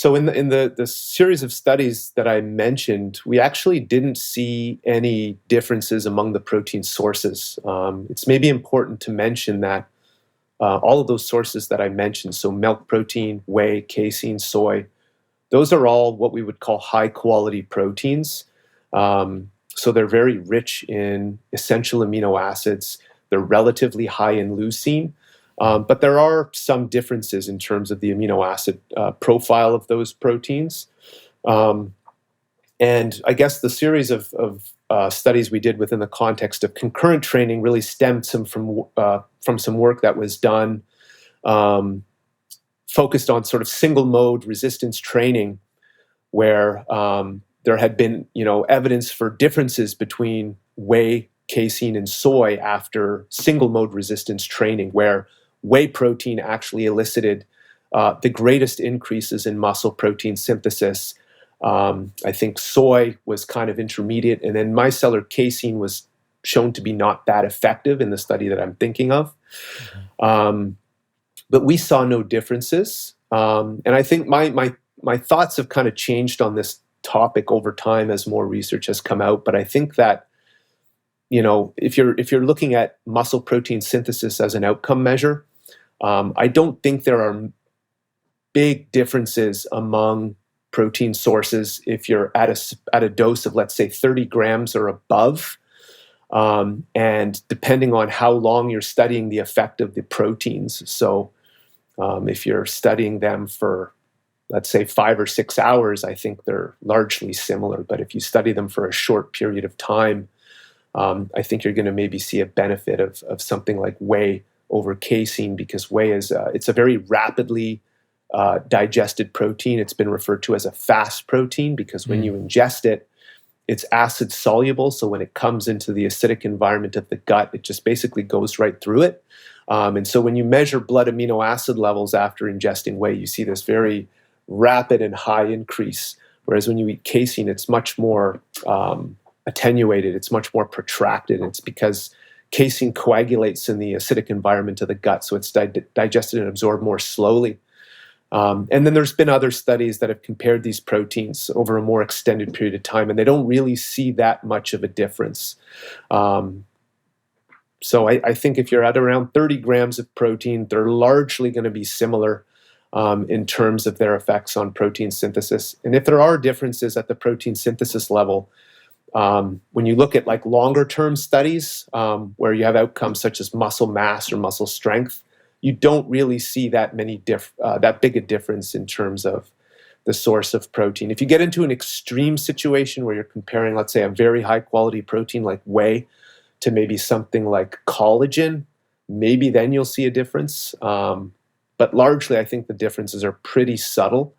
So in the series of studies that I mentioned, we actually didn't see any differences among the protein sources. It's maybe important to mention that all of those sources that I mentioned, so milk protein, whey, casein, soy, those are all what we would call high quality proteins. So they're very rich in essential amino acids. They're relatively high in leucine. But there are some differences in terms of the amino acid profile of those proteins. And I guess the series of studies we did within the context of concurrent training really stemmed from some work that was done focused on sort of single mode resistance training, where there had been evidence for differences between whey, casein, and soy after single mode resistance training, where whey protein actually elicited the greatest increases in muscle protein synthesis. I think soy was kind of intermediate, and then micellar casein was shown to be not that effective in the study that I'm thinking of. But we saw no differences. And I think my thoughts have kind of changed on this topic over time as more research has come out. But I think that, if you're looking at muscle protein synthesis as an outcome measure, I don't think there are big differences among protein sources if you're at a dose of, let's say, 30 grams or above. And depending on how long you're studying the effect of the proteins. So if you're studying them for, let's say, 5 or 6 hours, I think they're largely similar. But if you study them for a short period of time, I think you're going to maybe see a benefit of something like whey over casein, because whey it's a very rapidly digested protein. It's been referred to as a fast protein because when you ingest it, it's acid soluble. So when it comes into the acidic environment of the gut, it just basically goes right through it. And so when you measure blood amino acid levels after ingesting whey, you see this very rapid and high increase. Whereas when you eat casein, it's much more attenuated. It's much more protracted. It's because casein coagulates in the acidic environment of the gut, so it's digested and absorbed more slowly. And then there's been other studies that have compared these proteins over a more extended period of time, and they don't really see that much of a difference. So I think if you're at around 30 grams of protein, they're largely going to be similar in terms of their effects on protein synthesis. And if there are differences at the protein synthesis level, when you look at like longer term studies where you have outcomes such as muscle mass or muscle strength, you don't really see that big a difference in terms of the source of protein. If you get into an extreme situation where you're comparing, let's say, a very high quality protein like whey to maybe something like collagen, maybe then you'll see a difference. But largely, I think the differences are pretty subtle.